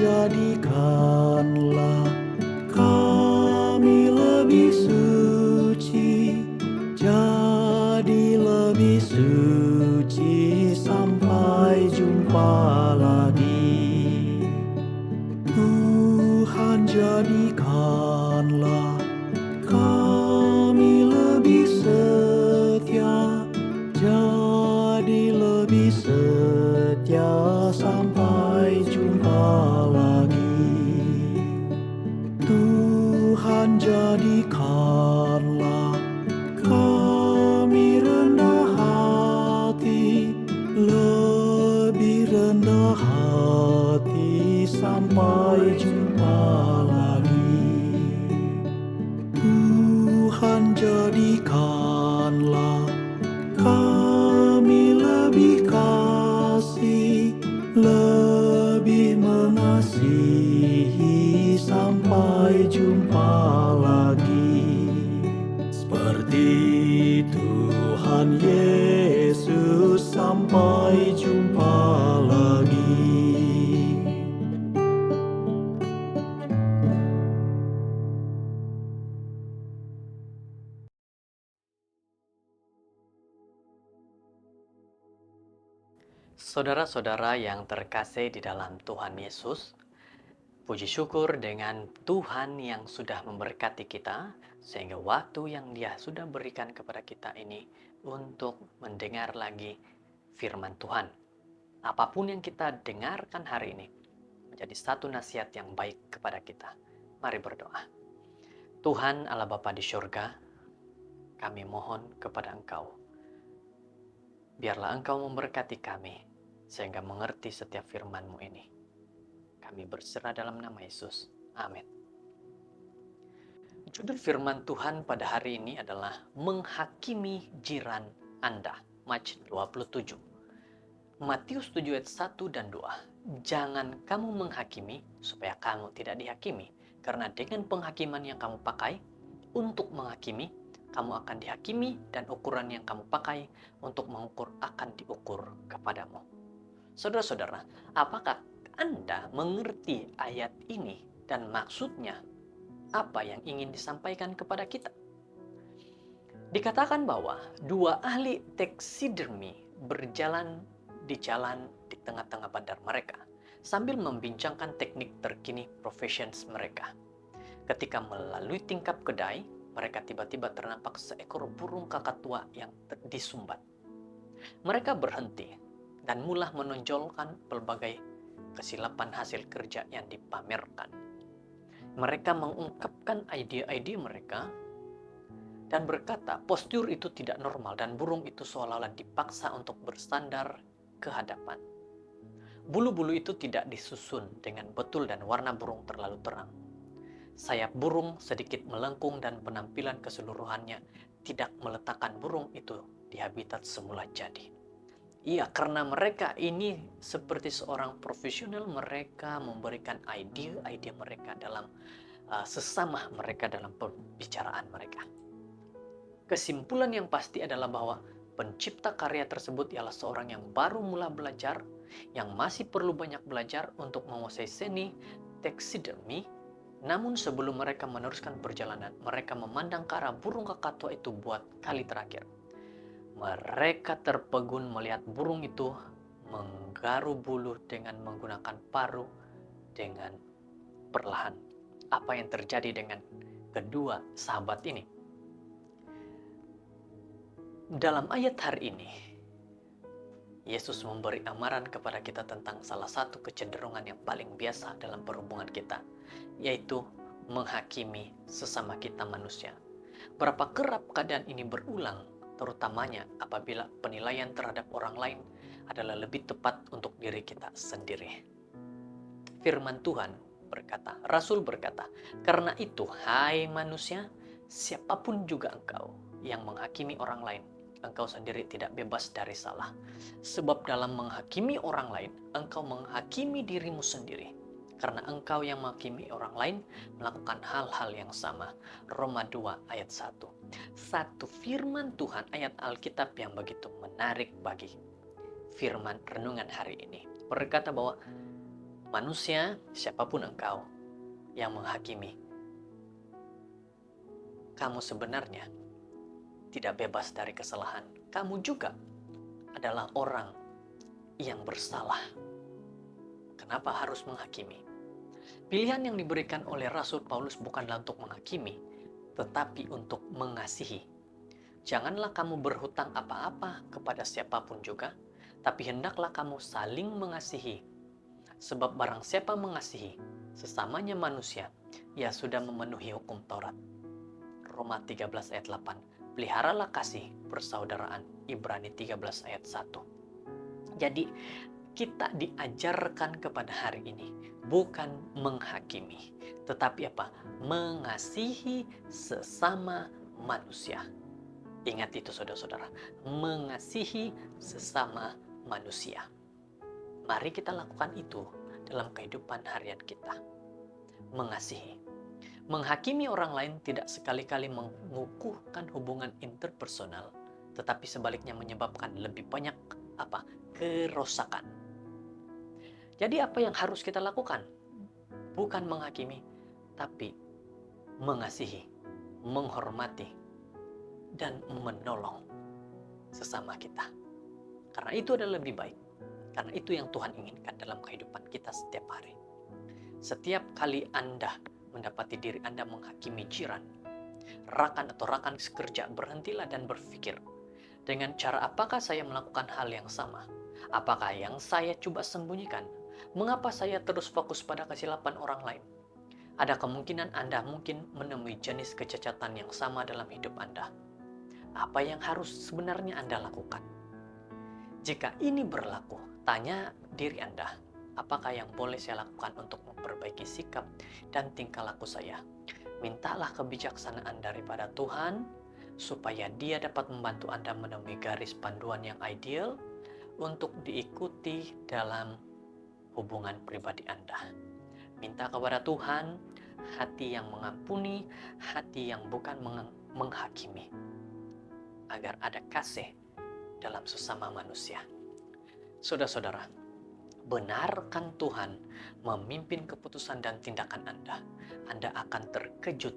jadikanlah kami lebih suci, jadi lebih suci sampai jumpa lagi. Tuhan, jadikanlah kami lebih setia, jadi lebih setia sampai jumpa lagi. Tuhan, jadikanlah kami rendah hati, lebih rendah hati sampai jumpa lagi. Tuhan, jadikanlah kami lebih kasih, lebih mengasihi sampai jumpa lagi. Seperti Tuhan Yesus, sampai jumpa lagi. Saudara-saudara yang terkasih di dalam Tuhan Yesus, puji syukur dengan Tuhan yang sudah memberkati kita, sehingga waktu yang Dia sudah berikan kepada kita ini untuk mendengar lagi firman Tuhan. Apapun yang kita dengarkan hari ini, menjadi satu nasihat yang baik kepada kita. Mari berdoa. Tuhan Allah Bapa di surga, kami mohon kepada Engkau. Biarlah Engkau memberkati kami, sehingga mengerti setiap firman-Mu ini. Kami berserah dalam nama Yesus. Amin. Judul firman Tuhan pada hari ini adalah menghakimi jiran Anda. Mazmur 27. Matius 7 ayat 1 dan 2. Jangan kamu menghakimi supaya kamu tidak dihakimi. Karena dengan penghakiman yang kamu pakai untuk menghakimi, kamu akan dihakimi, dan ukuran yang kamu pakai untuk mengukur akan diukur kepadamu. Saudara-saudara, apakah Anda mengerti ayat ini dan maksudnya apa yang ingin disampaikan kepada kita? Dikatakan bahwa dua ahli taksidermi berjalan di jalan di tengah-tengah bandar mereka sambil membincangkan teknik terkini profesions mereka. Ketika melalui tingkap kedai, mereka tiba-tiba ternampak seekor burung kakak tua yang disumbat. Mereka berhenti dan mulai menonjolkan berbagai kesilapan hasil kerja yang dipamerkan. Mereka mengungkapkan ide-ide mereka dan berkata postur itu tidak normal dan burung itu seolah-olah dipaksa untuk bersandar ke hadapan. Bulu-bulu itu tidak disusun dengan betul dan warna burung terlalu terang. Sayap burung sedikit melengkung dan penampilan keseluruhannya tidak meletakkan burung itu di habitat semula jadi. Iya, karena mereka ini seperti seorang profesional, mereka memberikan ide-ide mereka dalam sesama mereka dalam pembicaraan mereka. Kesimpulan yang pasti adalah bahwa pencipta karya tersebut ialah seorang yang baru mulai belajar, yang masih perlu banyak belajar untuk menguasai seni taksidermi. Namun sebelum mereka meneruskan perjalanan, mereka memandang ke arah burung kakak tua itu buat kali terakhir. Mereka terpegun melihat burung itu menggaruk bulu dengan menggunakan paruh dengan perlahan. Apa yang terjadi dengan kedua sahabat ini? Dalam ayat hari ini, Yesus memberi amaran kepada kita tentang salah satu kecenderungan yang paling biasa dalam perhubungan kita, yaitu menghakimi sesama kita manusia. Berapa kerap keadaan ini berulang, terutamanya apabila penilaian terhadap orang lain adalah lebih tepat untuk diri kita sendiri. Firman Tuhan berkata, Rasul berkata, karena itu, hai manusia, siapapun juga engkau yang menghakimi orang lain, engkau sendiri tidak bebas dari salah. Sebab dalam menghakimi orang lain, engkau menghakimi dirimu sendiri. Karena engkau yang menghakimi orang lain melakukan hal-hal yang sama. Roma 2 ayat 1. Satu firman Tuhan ayat Alkitab yang begitu menarik bagi firman renungan hari ini. Berkata bahwa Manusia, siapapun engkau yang menghakimi, kamu sebenarnya tidak bebas dari kesalahan. Kamu juga adalah orang yang bersalah. Kenapa harus menghakimi? Pilihan yang diberikan oleh Rasul Paulus bukanlah untuk menghakimi, tetapi untuk mengasihi. Janganlah kamu berhutang apa-apa kepada siapapun juga, tapi hendaklah kamu saling mengasihi. Sebab barang siapa mengasihi sesamanya manusia, ia sudah memenuhi hukum Taurat. Roma 13 ayat 8. Peliharalah kasih persaudaraan. Ibrani 13 ayat 1. Jadi kita diajarkan kepada hari ini bukan menghakimi, tetapi apa? Mengasihi sesama manusia. Ingat itu saudara-saudara, mengasihi sesama manusia. Mari kita lakukan itu dalam kehidupan harian kita. Mengasihi. Menghakimi orang lain tidak sekali-kali mengukuhkan hubungan interpersonal, tetapi sebaliknya menyebabkan lebih banyak kerusakan. Jadi apa yang harus kita lakukan? Bukan menghakimi, tapi mengasihi, menghormati, dan menolong sesama kita. Karena itu adalah lebih baik. Karena itu yang Tuhan inginkan dalam kehidupan kita setiap hari. Setiap kali Anda mendapati diri Anda menghakimi jiran, rekan atau rekan sekerja, berhentilah dan berpikir, dengan cara apakah saya melakukan hal yang sama? Apakah yang saya coba sembunyikan? Mengapa saya terus fokus pada kesilapan orang lain? Ada kemungkinan Anda mungkin menemui jenis kecacatan yang sama dalam hidup Anda. Apa yang harus sebenarnya Anda lakukan? Jika ini berlaku, tanya diri Anda, apakah yang boleh saya lakukan untuk memperbaiki sikap dan tingkah laku saya? Mintalah kebijaksanaan daripada Tuhan, supaya Dia dapat membantu Anda menemui garis panduan yang ideal untuk diikuti dalam hubungan pribadi Anda. Minta kepada Tuhan hati yang mengampuni, hati yang bukan menghakimi, agar ada kasih dalam sesama manusia. Saudara-saudara, benarkan Tuhan memimpin keputusan dan tindakan Anda. Anda akan terkejut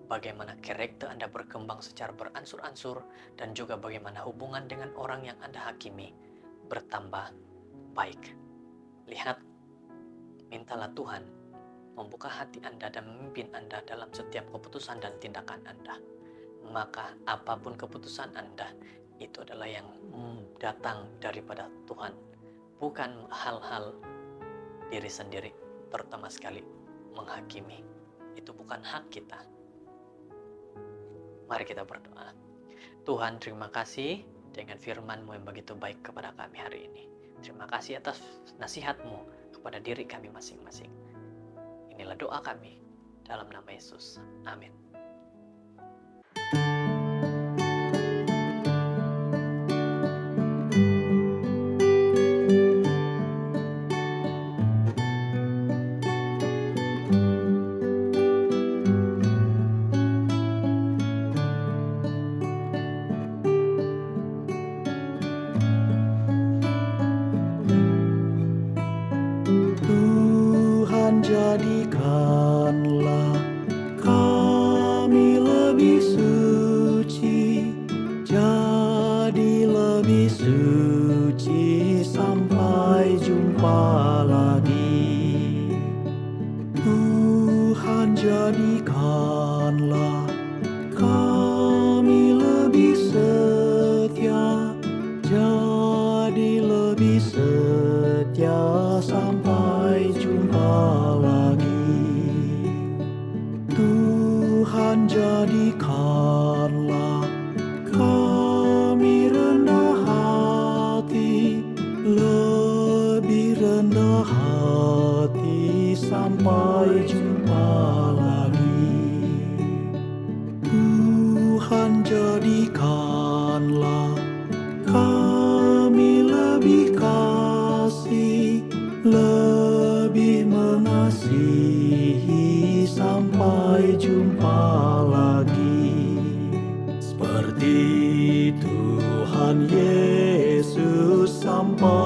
bagaimana karakter Anda berkembang secara beransur-ansur, dan juga bagaimana hubungan dengan orang yang Anda hakimi bertambah baik. Lihat, mintalah Tuhan membuka hati Anda dan memimpin Anda dalam setiap keputusan dan tindakan Anda. Maka apapun keputusan Anda, itu adalah yang datang daripada Tuhan, bukan hal-hal diri sendiri, terutama sekali menghakimi. Itu bukan hak kita. Mari kita berdoa. Tuhan, terima kasih dengan firman-Mu yang begitu baik kepada kami hari ini. Terima kasih atas nasihat-Mu kepada diri kami masing-masing. Inilah doa kami dalam nama Yesus. Amin. Tuhan, jadikanlah kami lebih suci, jadi lebih suci sampai jumpa lagi. Tuhan, jadikanlah kami lebih setia, jadi lebih setia sampai jumpa lagi. Tuhan, jadikanlah kami rendah hati, lebih rendah hati sampai jumpa lagi. Tuhan, jadikanlah kami lebih kasih, lebih mengasihi sampai jumpa lagi. Seperti Tuhan Yesus sampai